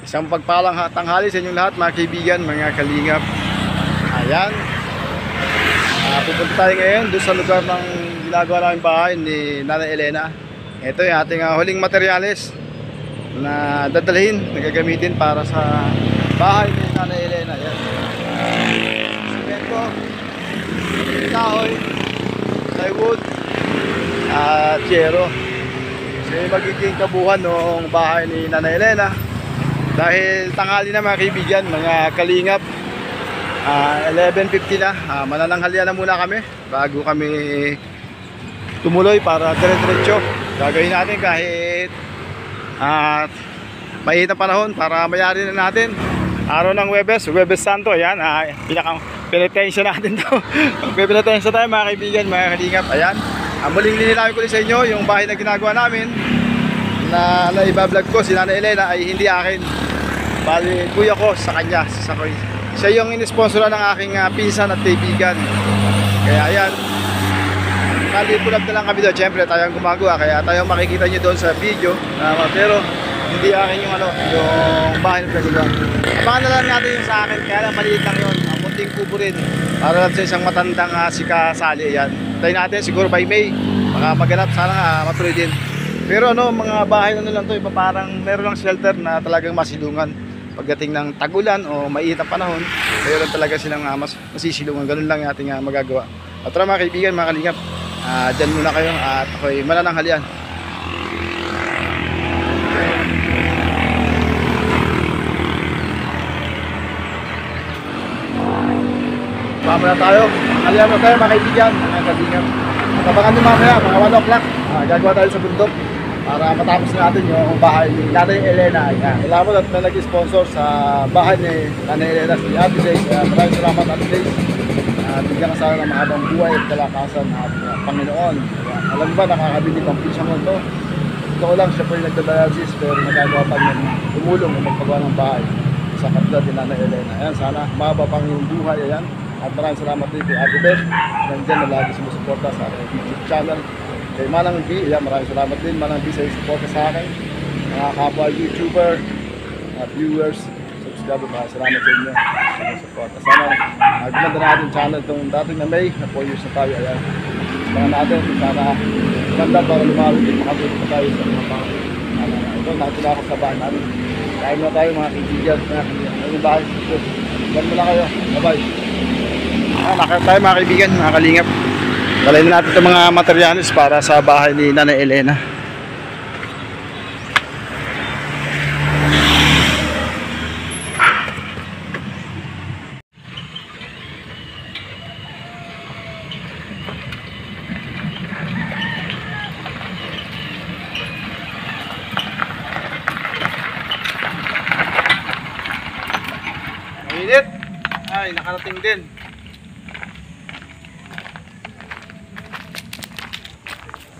Isang pagpalang tanghali sa inyong lahat mga kaibigan, mga kalingap. Ayan, pupunta tayo ngayon doon sa lugar ng ginagawa namin bahay ni Nanay Elena. Ito yung ating huling materyales na dadalhin, na gagamitin para sa bahay ni Nanay Elena. Ayan, simento, kahoy, plywood, at yero. So yung magiging kabuuan ng bahay ni Nanay Elena. Dahil tanghali na mga kaibigan, mga kalingap, 11:50 na, manananghalian na muna kami bago kami tumuloy para dire-diretso. Gagawin natin kahit mainit na panahon para mayari na natin. Araw ng Huwebes Santo, ayan, pinetensya natin to. Pinetensya tayo mga kaibigan, mga kalingap. Ayan, muling linilawin ko sa inyo yung bahay na ginagawa namin na ibablog ko. Si Nanay Elena ay hindi akin, bali kuya ko sa kanya, siya yung in-sponsor ng aking pinsan at kaibigan. Kaya ayan, nalipulag na lang kami doon. Siyempre tayo ang gumagawa, kaya tayo makikita nyo doon sa video, pero hindi akin yung yung bahay na pinagawa. Abangan na lang natin yung sa akin, kaya lang maliit lang yun, munting kubo rin, para lang sa isang matandang si Kasali. Ayan, tayo natin siguro by May baka maganap, sana matuloy din. Pero mga bahay lang to, parang meron lang shelter na talagang masilungan pagdating ng tagulan o maiit ang panahon. Meron talaga silang masisilungan. Ganun lang yung ating magagawa. At tara mga kaibigan, mga kalingap, dyan muna kayo at ako'y manananghalian. Pama na tayo. Mananghalian na tayo mga kaibigan, mga kalingap. At abangan nyo mamaya, mga 1 o'clock, gagawa tayo sa bundok para matapos natin yung bahay ni Nanay Elena. Salamat at may nag-sponsor sa bahay ni Nanay Elena, si Ate Days. Maraming salamat Ate Days. Bigyan ka sana ng mahabang buhay at kalakasan at Panginoon. Alam mo ba, nakakabili pang pisang mo ito. Ito lang, siya po yung nagdadialysis pero nagagawa pa niya tumulong na magpagawa ng bahay sa katulad ni Nanay Elena. Ayan, sana mahaba pang yung buhay. Ayan. At maraming salamat din kay Ate Days. Nandiyan na lagi sumusuporta sa aking YouTube channel. Kay Manang B, maraming salamat din Manang B sa support sa akin. Mga kapwa YouTuber, viewers, subscriber, maraming salamat sa inyo sa support. Sana gumanda na natin channel itong dating na May, na 4 years na tayo. Ayan, mga natin, sana ganda para lumawin din, makatuloy pa tayo sa mga pangalan. Ito, nakatula ako sa bahay namin. Kain na tayo mga kaibigan, mga bahay dito. Ganda na kayo, bye-bye. Nakita tayo mga kaibigan, mga kalingap. Dalayin natin itong mga materialis para sa bahay ni Nanay Elena. Mainit! Ay, nakarating din.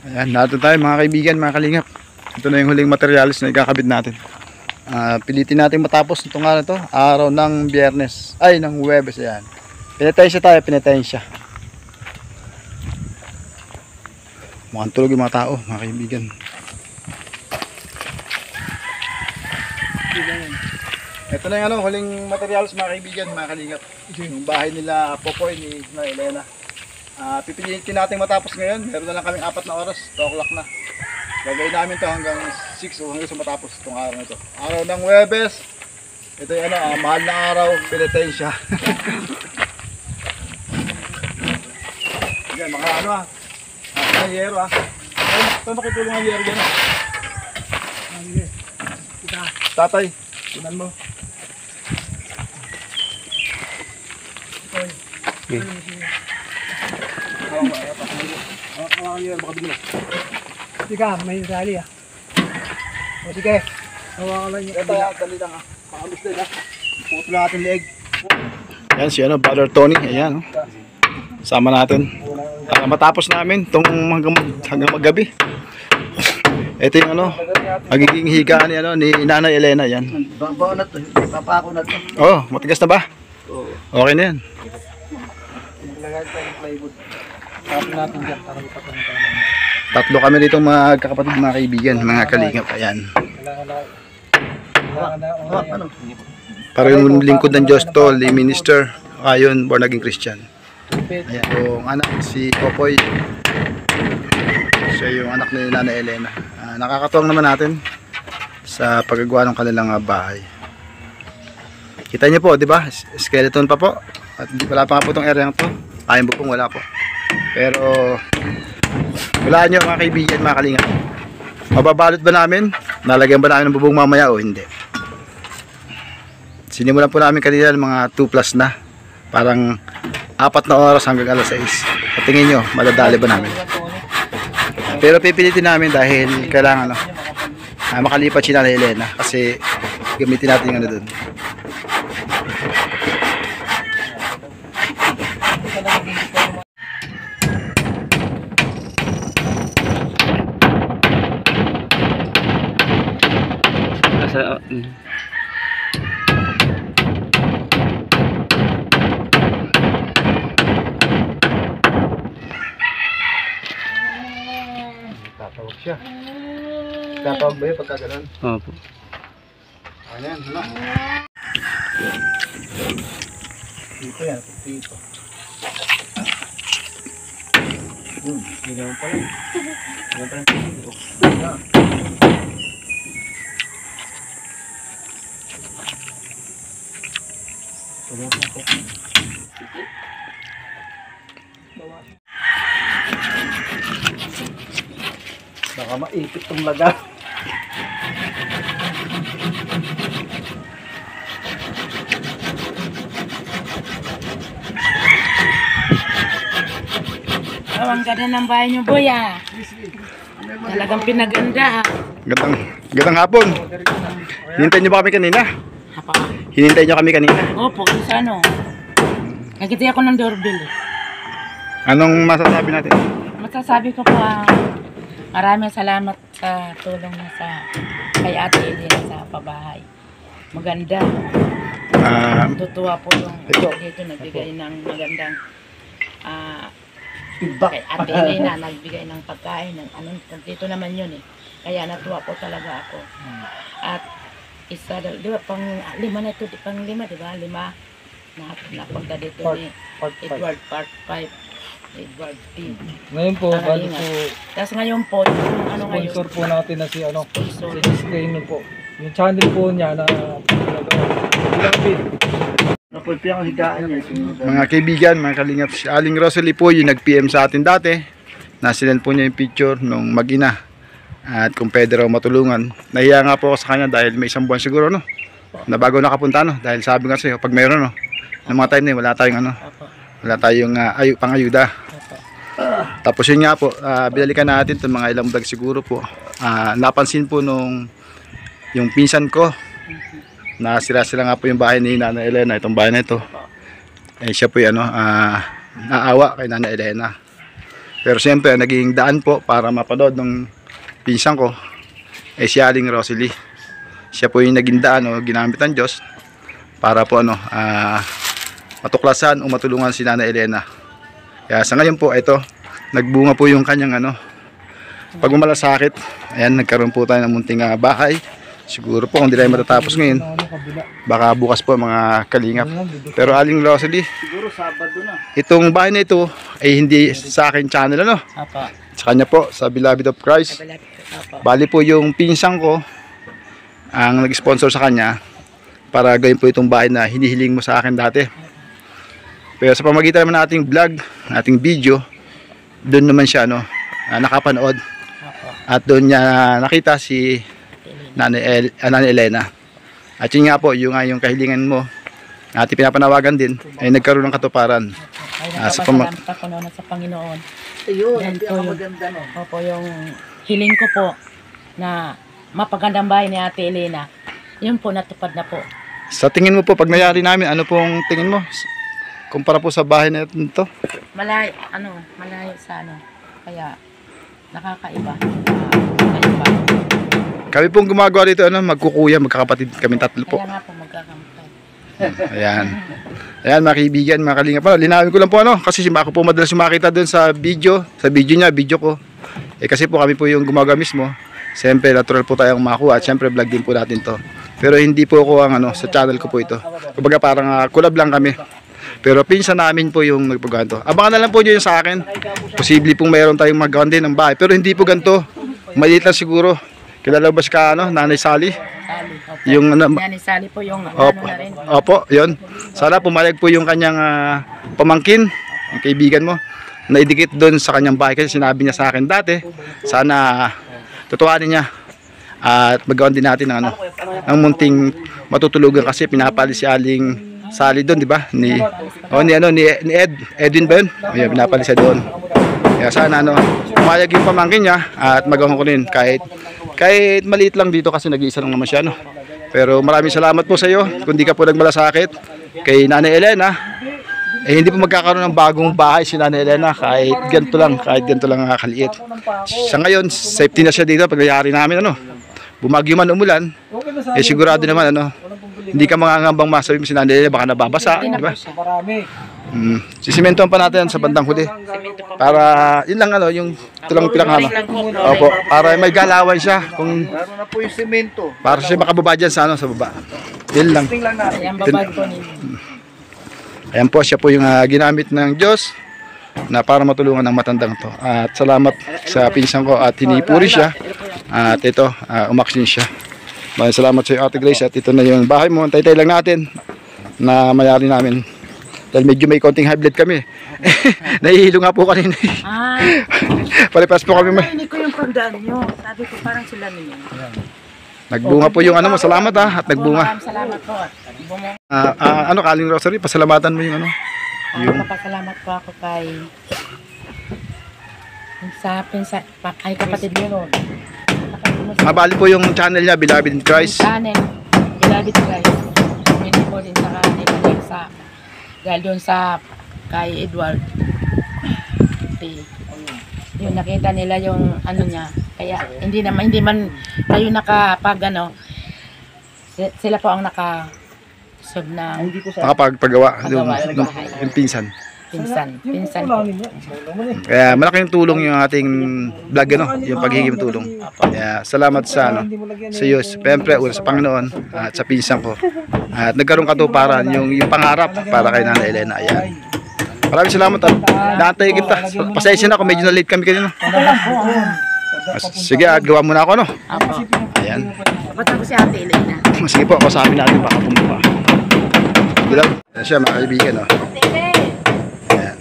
Ayan, natin tayo mga kaibigan, mga kalingap. Ito na yung huling materialis na ikakabit natin. Pilitin natin matapos itong araw to, araw ng Biyernes, ay ng Huwebes. Ayan, pinetensya tayo, pinetensya. Mukhang tulog yung mga tao, mga kaibigan. Ito na yung huling materialis mga kaibigan, mga kalingap. Yung bahay nila Popoy ni Elena. Pipilitin natin matapos ngayon. Meron na lang kaming 4 na oras, 2 o'clock na. Gagawin namin to hanggang 6 o hanggang sa matapos itong araw na ito. Araw ng Huwebes. Ito yung mahal na araw, penitensya. Yan, mga yero ito makitulong ang yero dyan. Tatay, tunan mo. Okay. Sige, may rally O sige, hawakan lang yung dali lang pakabos din puto natin leeg. Yan si Brother Tony, ayan sama natin matapos namin itong hanggang maggabi. Ito yung magiging higaan ni Nanay Elena. Yan, babaw na to, papako na to. Matigas na ba? Okay na yan. Maglagay tayo ng plywood. Tapos natin dyan para ipatong tayo. Tatlo kami dito mga kakapatid, mga kaibigan, mga kalingap. Ayan. Ano? Para yung lingkod ng Diyos to, lay minister, ayon born again Christian. Ayan, yung anak si Popoy. Siya yung anak ni Nana Elena. Nakakatuwang naman natin sa paggagawa ng kanilang bahay. Kita niyo po, di ba? Skeleton pa po. At wala pa nga po itong area to. Ayun po wala po. Pero wala nyo mga kaibigan, mga kalingap. Mababalot ba namin? Nalagyan ba namin ng bubong mamaya o hindi? Sinimulan po namin kanina mga 2 plus na. Parang 4 na oras hanggang alas 6. At tingin nyo, madadali ba namin? Pero pipilitin namin dahil kailangan makalipat si Nana Elena kasi gamitin natin yung ano dun. Tatawag siya. Tatawag ba yun pagka ganun? Opo. Ayan, ano? Dito yan, dito. Hindi naman pala. Hindi naman pala. Ayan. Subukan ko. Baka maipit tong laga. Oh, ang ganda ng bahay niyo, boy, ah. Talagang pinaganda, ah. Gandang hapon. Hinintay niyo ba kami kanina? Apa? Hinintay niyo kami kanina. Opo, kung sa ano. Nagkita ako ng doorbell, eh. Anong masasabi natin? Masasabi ko po, maraming salamat sa tulong mo sa kay Ate Elena sa pabahay. Maganda. Tutuwa po yung dito nagbigay ng magandang kay Ate Elena, nagbigay ng pagkain ng ano, dito naman yun eh. Kaya natuwa po talaga ako. At isa, di ba, pang lima na ito, pang lima, di ba? Lima na pagka dito ni Edward Part 5. Edward P. Ngayon po, bali Kalinga. po, Tapos ngayon po, yung ano ngayon, sponsor po natin na si sponsor. si Disclaimer po. Yung channel po niya na Mga kaibigan, mga kalingap, si Aling Rosalie po yung nag-PM sa atin dati. Nasinend po niya yung picture nung mag-ina. At kung pwede raw matulungan. Nahiya nga po ako sa kanya dahil may 1 buwan siguro, no? Na bago nakapunta, no? Dahil sabi nga sa'yo, pag mayroon, no? Ng mga time na yun, wala tayong ano. Wala tayong pangayuda. Tapos yun nga po, binalikan natin itong mga ilang vlog siguro po. Napansin po nung yung pinsan ko, nasira-sira nga po yung bahay ni Nana Elena, itong bahay na ito. Eh siya po yung naawa kay Nana Elena. Pero siyempre, naging daan po para mapanood ng pinsan ko, eh si Aling Rosalie. Siya po yung naging daan, ginamit ng Diyos para po matuklasan o matulungan si Nana Elena. Kaya sa ngayon po, ito, nagbunga po yung kanyang pagmamalasakit. Ayan, nagkaroon po tayo ng munting bahay. Siguro po kung di tayo matatapos ngayon, baka bukas po mga kalingap. Pero Aling Rosalie, Siguro Sabado na. itong bahay na ito ay hindi sa akin channel, ano? Apa. Sa kanya po, sa Beloved of Christ. Apa. Bali po yung pinsang ko ang nag-sponsor sa kanya para gawin po itong bahay na hinihiling mo sa akin dati. Pero sa pamagitan naman nating vlog, nating video, doon naman siya nakapanood. At doon niya nakita si Nana Elena. At yun nga po, yung kahilingan mo, natin pinapanawagan din, ay nagkaroon ng katuparan. Ay, nakapasalamat ako noon sa Panginoon. Ayun, ang pinakamaganda no. Opo, yung hiling ko po na mapagandang bahay ni Ate Elena, yun po natupad na po. Sa tingin mo po, pag nayari namin, ano pong tingin mo? Kumpara po sa bahay na ito? Malayo sa kaya nakakaiba. Nakakaiba. Kami pong gumagawa dito, magkukuya, magkakapatid kami 3 po. Kaya nga po magkakamtay. Ayan. Ayan mga kaibigan, mga kalingap. Linawin ko lang po kasi ako po madalas makita doon sa video niya, video ko. Kasi po kami po yung gumagawa mismo. Siyempre natural po tayong makuha at siyempre vlog din po natin to. Pero hindi po ako ang sa channel ko po ito. Kumbaga parang collab lang kami. Pero pinsan namin po yung nagpagawa to. Abangan na lang po nyo yung sa akin. Posible pong mayroon tayong magawa din ng bahay. Pero hindi po ganito. Maliit lang siguro. Kilala ba si Nanay Sally? Sali. Opo. Yung Yan, ni Sali po yung ano na rin. Opo, yun. Sana pumayag po yung kanyang pamangkin, yung kaibigan mo, na idikit doon sa kanyang bahay. Kasi sinabi niya sa akin dati, sana tutuhanin niya at magawan din natin ng, ng munting matutulugan kasi pinapali si Aling Sally doon, di ba? Ni Edwin ba yun? Ayun, pinapali siya doon. Kaya sana pumayag yung pamangkin niya at magawan ko rin kahit maliit lang dito kasi nag-iisa lang naman siya, no? Pero maraming salamat po sa iyo. Kung di ka po nagmalasakit kay Nanay Elena, hindi po magkakaroon ng bagong bahay si Nanay Elena kahit ganito lang kaliit. Sa ngayon, safety na siya dito pag nangyari namin bumagyo man umulan, sigurado naman hindi ka mangangambang masabi mo si Nanay Elena baka nababasa, di ba? Sisimentohan pa natin sa bandang huli. Para yun lang yung ito lang pinakama. Opo, para may galawan siya kung Meron na po yung semento. para siya makababa diyan sa sa baba. Yun lang. Tingnan natin. Ayan, babag po ninyo. Ayan po, siya po yung ginamit ng Diyos na para matulungan ang matandang to. At salamat sa pinsan ko at hinipuri siya. At ito, umaksin siya. Maraming salamat sa iyo, Ate Grace. At ito na yung bahay mo. Antay-tay lang natin na mayari namin. Dahil medyo may konting high blood kami. Nahihilo nga po kanina. Palipas po kami. Narinig ko yung pagdaan nyo. Sabi ko parang sila ninyo. Nagbunga po yung mo. Salamat at nagbunga. Maraming salamat po. Kaling Rosary, pasalamatan mo yung Papasalamat po ako kay kay kapatid mo. Mabali po yung channel niya, Beloved in Christ. Channel, Beloved guys. Hindi po din sa kanil sa dahil doon sa kay Edward. Yung nakita nila yung niya. Kaya hindi man kayo nakapag sila po ang nakasob na Nakapagpagawa yung pinsan. Pinsan. Kaya malaking tulong yung ating vlog, yung paghihigim tulong. Kaya salamat sa iyo, siyempre sa Panginoon at sa pinsan ko. At nagkaroon katuparan yung pangarap para kay Nanay Elena. Ayan. Maraming salamat at naantay kita. Pasensya na kung medyo na late kami kanina. Sige, gawa muna ako Ayan. Ba't ako si Ate Elena? Sige po, kausapin natin baka pumuha. Ayan siya mga kaibigan. Ayan.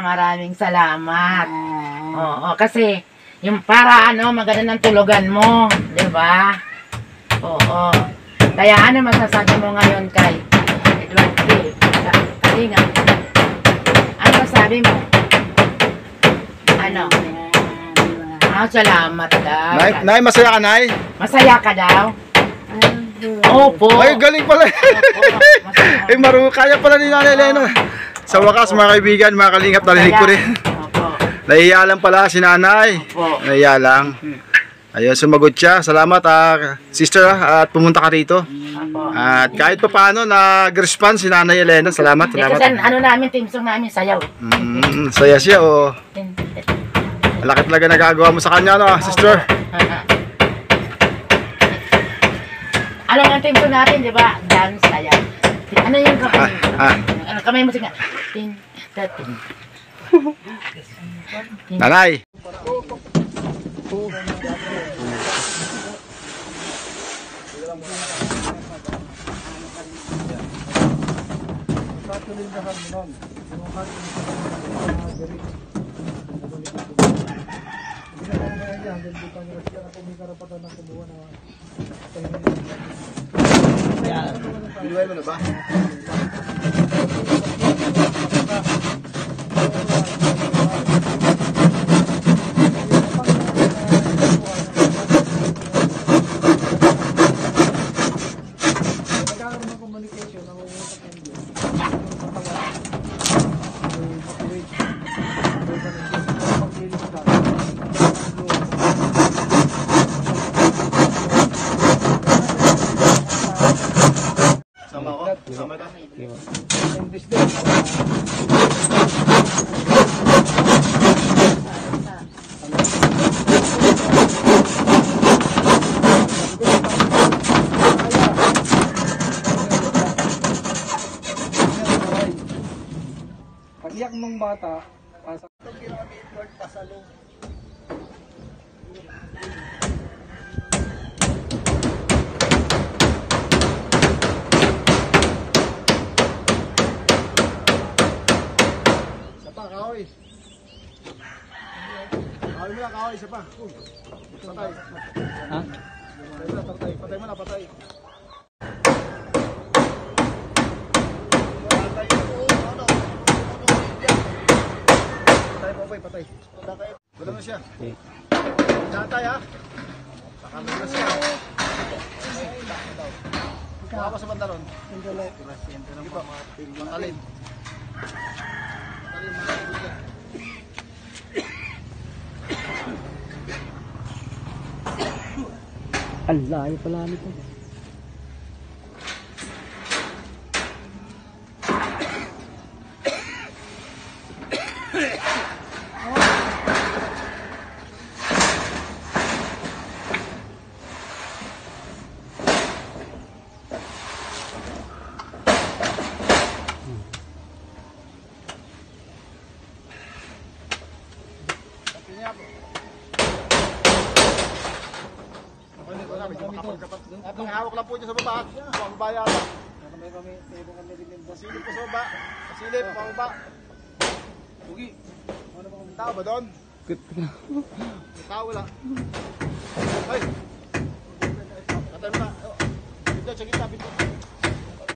Maraming salamat. Oo, kasi yung para maganda ng tulugan mo, 'di ba? Oo. Kaya masasabi mo ngayon kay Edward K. Kalinga? Ano masabi mo? Salamat daw. Nay, masaya ka, Nay? Masaya ka daw? Opo. Ay, galing pala. Ay, kaya pala ni Nanay Elena. Sa wakas, mga kaibigan, mga kalingap, narinig ko rin. Nahiya lang pala si Nanay. Nahiya lang. Ayun, sumagot siya. Salamat, sister, at pumunta ka rito. At kahit pa paano, nag-response si Nanay Elena. Salamat. Kasi namin, team song namin, sayaw. Saya siya, Malaki talaga nagagawa mo sa kanya, sister? Ano nga team song natin, di ba? Dance, sayaw. Ano yung kamay? Kamay mo siya. Nanay! Iluway mo na ba? Sama ko? Sama ka? yung bata, pasok. Ito pinaka-import pa sa loob. Isa pa, kahoy. Kahoy mo lang, kahoy, isa pa. Uy, patay. Ha? Patay, patay mo na, patay. Patay mo, boy, patay. Wala na siya. Okay. Tatay, ha? Nakamit na siya. Mukha pa sa banda ron. Sandali. Sige po. Matalin. Matalin, mga kaibigan. Ang layo pala nito. Ang hawak lang po dyan sa baba. Ang baba yata. Pasilip po sa baba. Pasilip, pababa. Ugi. May tao ba doon? May tao wala. Ay! Katay mo na. Bito, sa gitna, bito.